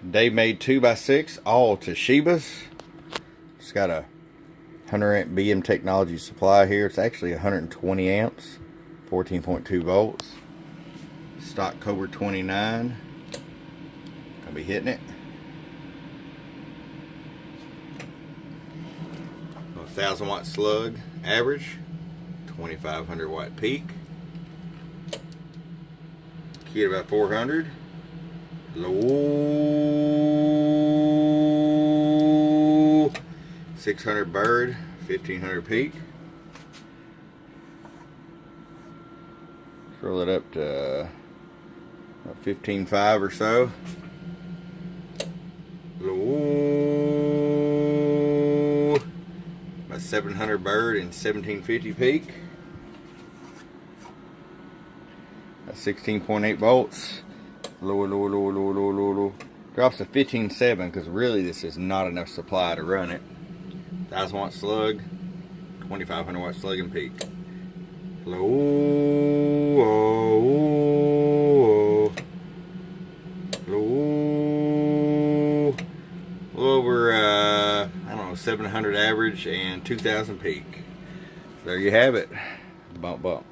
Davemade 2x6, all toshibas. It's got a 100 amp BM technology supply here. It's actually 120 amps, 14.2 volts. Stock Cobra 29. Gonna be hitting it. 1000 watt slug average, 2500 watt peak. Key at about 400. Low 600 bird, 1500 peak. Roll it up to 15.5 or so. Low about 700 bird and 1750 peak. 16.8 volts. Low. Drops to 15.7 because really this is not enough supply to run it. 1000 watt slug, 2500 watt slug and peak. Low. Over I don't know, 700 average and 2000 peak. There you have it. Bump.